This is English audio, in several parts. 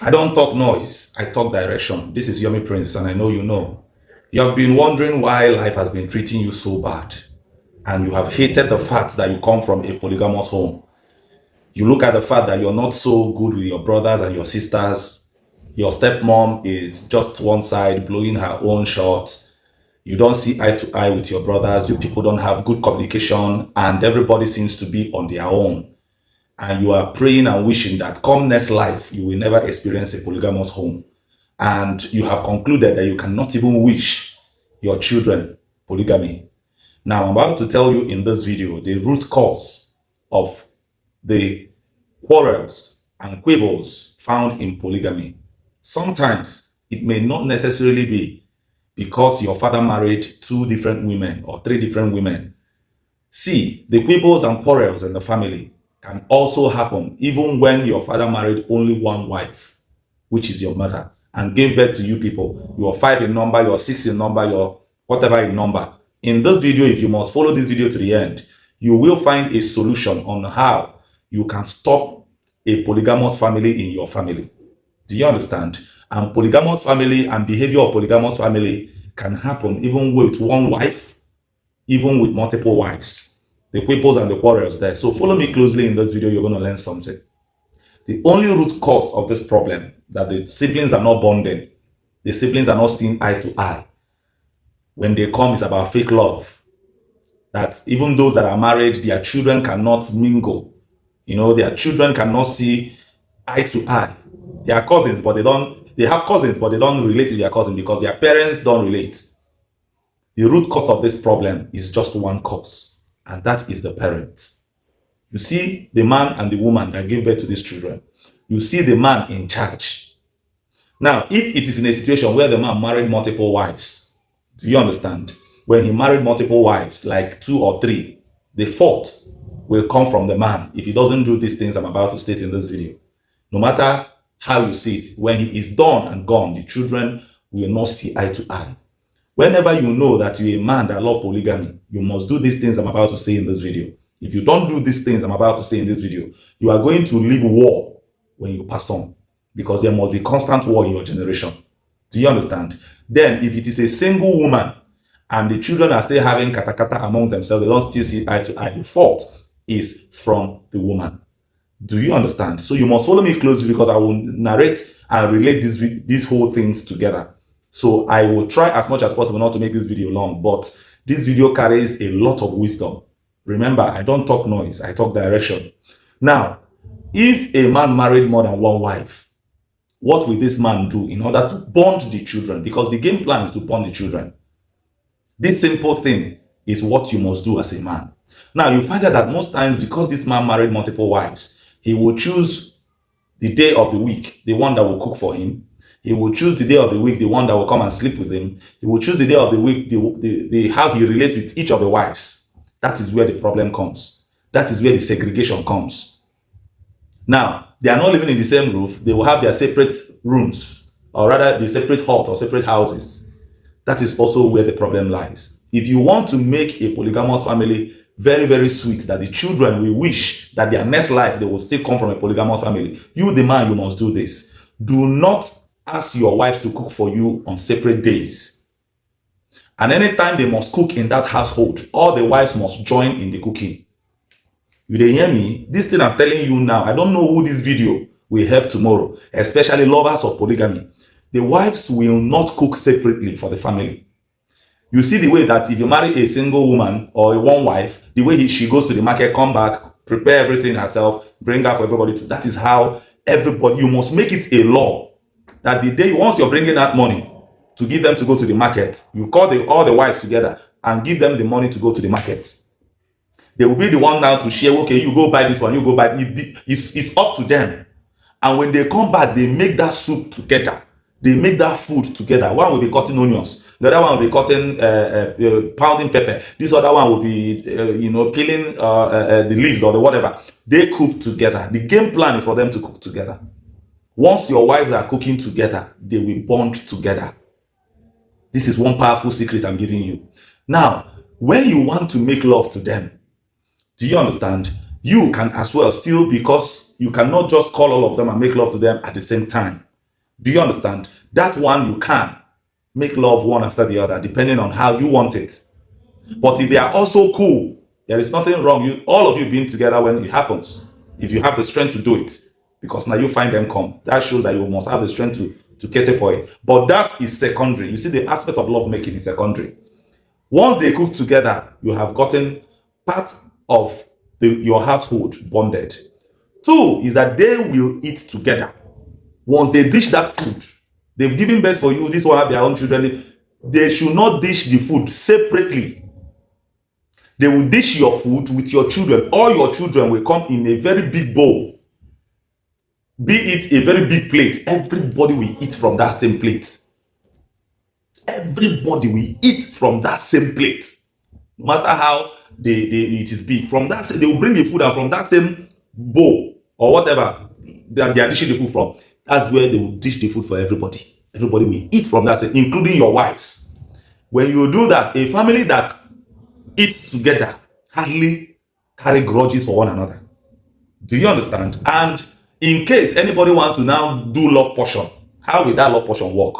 I don't talk noise, I talk direction. This is Yomi Prince, and I know you know. You have been wondering why life has been treating you so bad, and you have hated the fact that you come from a polygamous home. You look at the fact that you're not so good with your brothers and your sisters. Your stepmom is just one side blowing her own shot. You don't see eye to eye with your brothers. You people don't have good communication, and everybody seems to be on their own. And you are praying and wishing that come next life, you will never experience a polygamous home. And you have concluded that you cannot even wish your children polygamy. Now, I'm about to tell you in this video the root cause of the quarrels and quibbles found in polygamy. Sometimes it may not necessarily be because your father married two different women or three different women. See, the quibbles and quarrels in the family can also happen even when your father married only one wife, which is your mother, and gave birth to you people. You're 5 in number, you're 6 in number, you're whatever in number. In this video, if you must follow this video to the end, you will find a solution on how you can stop a polygamous family in your family. Do you understand? And polygamous family and behavior of polygamous family can happen even with one wife, even with multiple wives. The quibbles and the quarrels there. So follow me closely in this video, you're going to learn something. The only root cause of this problem, that the siblings are not bonding, the siblings are not seeing eye to eye when they come, is about fake love. That even those that are married, their children cannot mingle. You know, their children cannot see eye to eye. They are cousins, but they have cousins, but they don't relate with their cousin because their parents don't relate. The root cause of this problem is just one cause, and that is the parents. You see the man and the woman that give birth to these children. You see the man in charge. Now, if it is in a situation where the man married multiple wives, do you understand? When he married multiple wives, like 2 or 3, the fault will come from the man if he doesn't do these things I'm about to state in this video. No matter how you see it, when he is done and gone, the children will not see eye to eye. Whenever you know that you're a man that loves polygamy, you must do these things I'm about to say in this video. If you don't do these things I'm about to say in this video, you are going to live war when you pass on, because there must be constant war in your generation. Do you understand? Then, if it is a single woman and the children are still having kata amongst themselves, they don't still see eye to eye, the fault is from the woman. Do you understand? So you must follow me closely, because I will narrate and relate these whole things together. So I will try as much as possible not to make this video long, but this video carries a lot of wisdom. Remember, I don't talk noise, I talk direction. Now, if a man married more than one wife, what will this man do in order to bond the children? Because the game plan is to bond the children. This simple thing is what you must do as a man. Now, you find out that most times, because this man married multiple wives, he will choose the day of the week, the one that will cook for him. He will choose the day of the week, the one that will come and sleep with him. He will choose the day of the week, how he relates with each of the wives. That is where the problem comes. That is where the segregation comes. Now, they are not living in the same roof. They will have their separate rooms, or rather the separate hut or separate houses. That is also where the problem lies. If you want to make a polygamous family very, very sweet, that the children will wish that their next life they will still come from a polygamous family, you, the man, you must do this. Do not ask your wives to cook for you on separate days. And anytime they must cook in that household, all the wives must join in the cooking. You dey hear me? This thing I'm telling you now, I don't know who this video will help tomorrow, especially lovers of polygamy. The wives will not cook separately for the family. You see the way that if you marry a single woman or a one wife, the way she goes to the market, come back, prepare everything herself, bring her for everybody to, that is how everybody, you must make it a law that the day, once you're bringing that money to give them to go to the market, you call all the wives together and give them the money to go to the market. They will be the one now to share, okay, you go buy this one, you go buy it. It's up to them. And when they come back, they make that soup together. They make that food together. One will be cutting onions. The other one will be cutting, pounding pepper. This other one will be, peeling the leaves or the whatever. They cook together. The game plan is for them to cook together. Once your wives are cooking together, they will bond together. This is one powerful secret I'm giving you. Now, when you want to make love to them, do you understand? You can as well still, because you cannot just call all of them and make love to them at the same time. Do you understand? That one you can make love one after the other, depending on how you want it. But if they are also cool, there is nothing wrong. All of you being together when it happens, if you have the strength to do it, because now you find them come. That shows that you must have the strength to cater for it. But that is secondary. You see, the aspect of love making is secondary. Once they cook together, you have gotten part of your household bonded. Two is that they will eat together. Once they dish that food, they've given birth for you, this will have their own children. They should not dish the food separately. They will dish your food with your children. All your children will come in a very big bowl. Be it a very big plate. Everybody will eat from that same plate. Everybody will eat from that same plate. No matter how it is big. From that, they will bring the food and from that same bowl or whatever that they are dishing the food from. That's where they will dish the food for everybody. Everybody will eat from that, including your wives. When you do that, a family that eats together hardly carry grudges for one another. Do you understand? And in case anybody wants to now do love portion, how will that love portion work?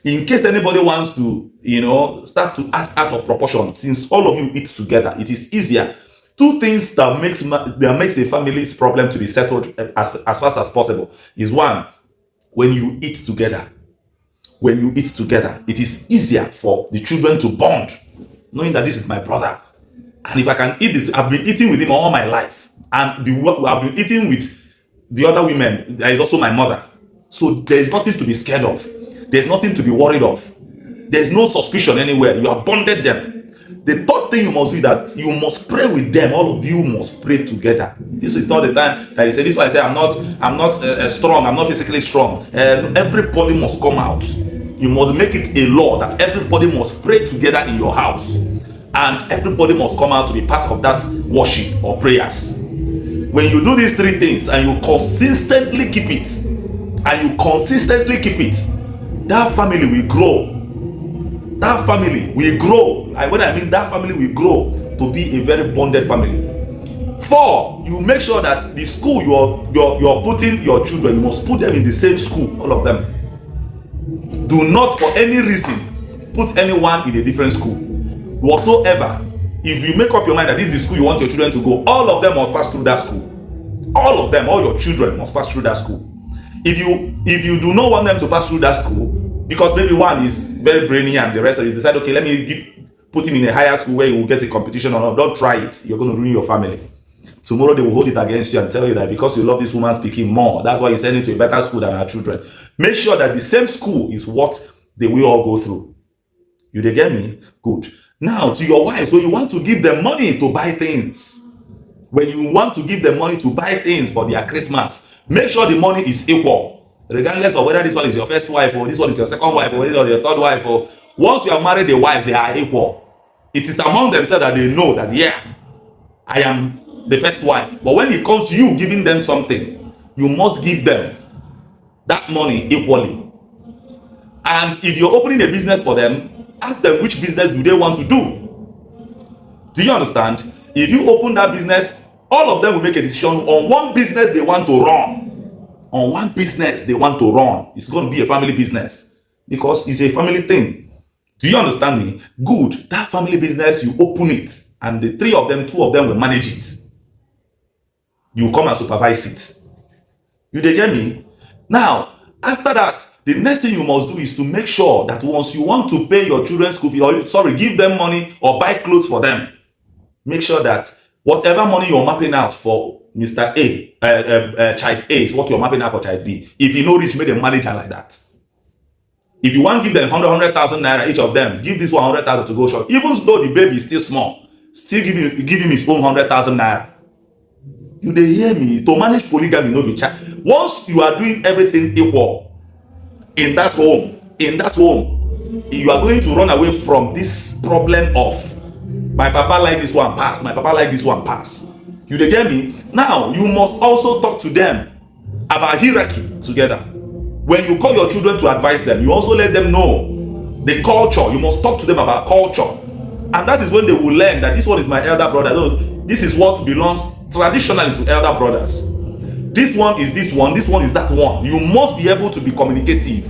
In case anybody wants to, start to act out of proportion, since all of you eat together, it is easier. Two things that makes a family's problem to be settled as fast as possible is one, when you eat together. When you eat together, it is easier for the children to bond, knowing that this is my brother. And if I can eat this, I've been eating with him all my life. And I've been eating with the other women. There is also my mother. So there is nothing to be scared of. There's nothing to be worried of. There's no suspicion anywhere. You have bonded them. The third thing you must do is that you must pray with them. All of you must pray together. This is not the time that you say, this is why I say I'm not strong, I'm not physically strong. Everybody must come out. You must make it a law that everybody must pray together in your house. And everybody must come out to be part of that worship or prayers. When you do these three things and you consistently keep it, that family will grow. That family will grow. That family will grow to be a very bonded family. 4, you make sure that the school you're putting your children, you must put them in the same school, all of them. Do not for any reason put anyone in a different school whatsoever. If you make up your mind that this is the school you want your children to go, all of them must pass through that school. All of them, all your children must pass through that school. If you do not want them to pass through that school, because maybe one is very brainy and the rest of you decide, okay, let me put him in a higher school where he will get a competition or not. Don't try it. You're going to ruin your family. Tomorrow they will hold it against you and tell you that because you love this woman speaking more, that's why you send him to a better school than our children. Make sure that the same school is what they will all go through. You they get me? Good. Now to your wives, when you want to give them money to buy things, when you want to give them money to buy things for their Christmas, make sure the money is equal, regardless of whether this one is your first wife or this one is your second wife or your third wife. Or once you have married a wife, they are equal. It is among themselves that they know that, yeah, I am the first wife. But when it comes to you giving them something, you must give them that money equally. And if you're opening a business for them, ask them which business do they want to do. Do you understand? If you open that business, all of them will make a decision on one business they want to run. On one business they want to run. It's going to be a family business because it's a family thing. Do you understand me? Good. That family business, you open it and the 2 of them will manage it. You come and supervise it. You get me? Now, after that, the next thing you must do is to make sure that once you want to pay your children's school fee, or give them money or buy clothes for them, make sure that whatever money you're mapping out for Mr. A, child A is what you're mapping out for child B. If you know rich, make them manage her like that. If you want to give them 100,000 naira each of them, give this 100,000 to go short. Even though the baby is still small, still give him his own 100,000 naira. You dey hear me? To manage polygamy, no be child. Once you are doing everything equal in that home, you are going to run away from this problem of my papa like this one pass, my papa like this one pass. You dey get me? Now you must also talk to them about hierarchy together. When you call your children to advise them, you also let them know the culture. You must talk to them about culture, and that is when they will learn that this one is my elder brother. This is what belongs traditionally to elder brothers. This one is this one is that one. You must be able to be communicative.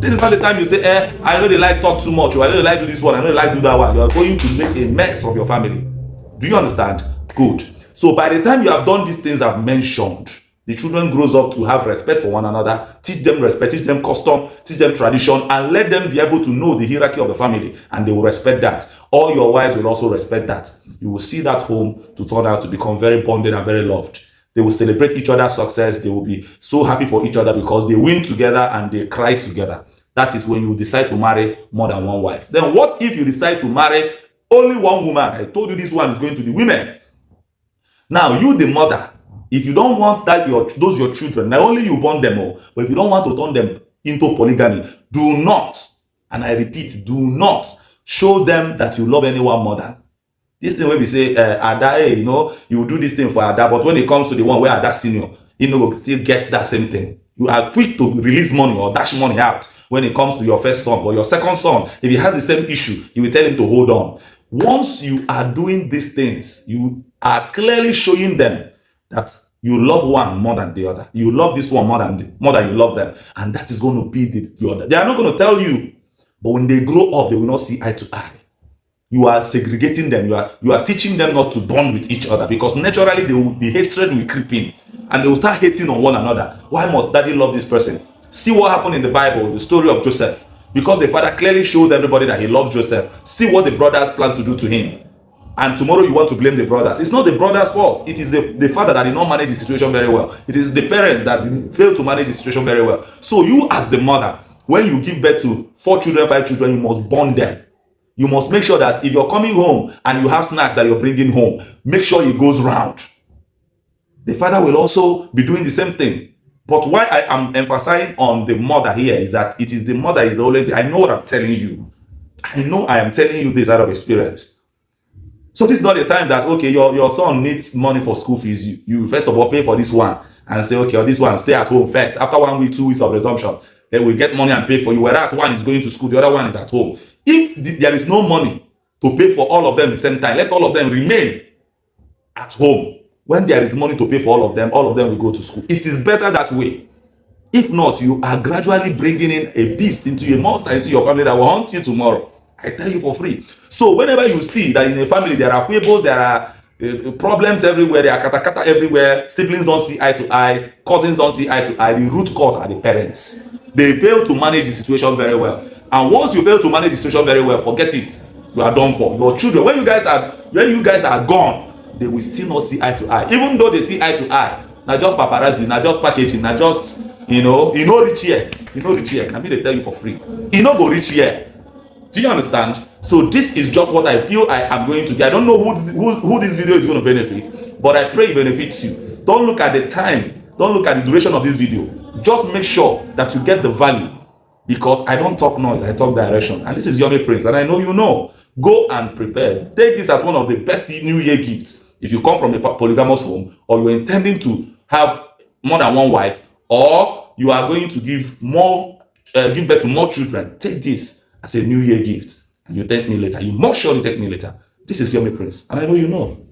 This is not the time you say, I know they like talk too much, or I know they like do this one, I know they like do that one. You are going to make a mess of your family. Do you understand? Good. So by the time you have done these things I've mentioned, the children grows up to have respect for one another, teach them respect, teach them custom, teach them tradition, and let them be able to know the hierarchy of the family, and they will respect that. All your wives will also respect that. You will see that home to turn out to become very bonded and very loved. They will celebrate each other's success. They will be so happy for each other because they win together and they cry together. That is when you decide to marry more than one wife. Then what if you decide to marry only one woman? I told you this one is going to be women. Now, you the mother, if you don't want that those your children, not only you born them all, but if you don't want to turn them into polygamy, do not, and I repeat, do not show them that you love anyone more than. This thing where we say, Ada, hey, you know, you will do this thing for Ada, but when it comes to the one where Ada senior, you know, will still get that same thing. You are quick to release money or dash money out when it comes to your first son or your second son. If he has the same issue, you will tell him to hold on. Once you are doing these things, you are clearly showing them that you love one more than the other. You love this one more than you love them. And that is going to be the other. They are not going to tell you, but when they grow up, they will not see eye to eye. You are segregating them. You are teaching them not to bond with each other, because naturally the hatred will creep in and they will start hating on one another. Why must daddy love this person? See what happened in the Bible, the story of Joseph. Because the father clearly shows everybody that he loves Joseph. See what the brothers plan to do to him. And tomorrow you want to blame the brothers. It's not the brothers' fault. It is the father that did not manage the situation very well. It is the parents that failed to manage the situation very well. So you as the mother, when you give birth to 4 children, 5 children, you must bond them. You must make sure that if you're coming home and you have snacks that you're bringing home, make sure it goes round. The father will also be doing the same thing. But why I am emphasizing on the mother here is that it is the mother is always, I know what I'm telling you. I know I am telling you this out of experience. So this is not the time that, okay, your son needs money for school fees. You first of all pay for this one and say, okay, this one, stay at home first. After 1 week, 2 weeks of resumption, then we get money and pay for you. Whereas one is going to school, the other one is at home. If there is no money to pay for all of them at the same time, let all of them remain at home. When there is money to pay for all of them will go to school. It is better that way. If not, you are gradually bringing in a beast into a monster into your family that will haunt you tomorrow. I tell you for free. So whenever you see that in a family there are quibbles, there are problems everywhere, there are katakata everywhere, siblings don't see eye to eye, cousins don't see eye to eye, the root cause are the parents. They fail to manage the situation very well. And once you fail to manage the situation very well, forget it. You are done for. Your children, when you guys are gone, they will still not see eye to eye. Even though they see eye to eye, not just paparazzi, not just packaging, not just, reach here. Reach here. Can they tell you for free? Go reach here. Do you understand? So this is just what I feel I am going to get. I don't know who this video is going to benefit, but I pray it benefits you. Don't look at the time. Don't look at the duration of this video. Just make sure that you get the value, because I don't talk noise, I talk direction. And this is Yomi Prince, and I know you know. Go and prepare. Take this as one of the best New Year gifts. If you come from a polygamous home, or you're intending to have more than one wife, or you are going to give birth to more children, take this as a New Year gift. And you thank me later. You must surely thank me later. This is Yomi Prince, and I know you know.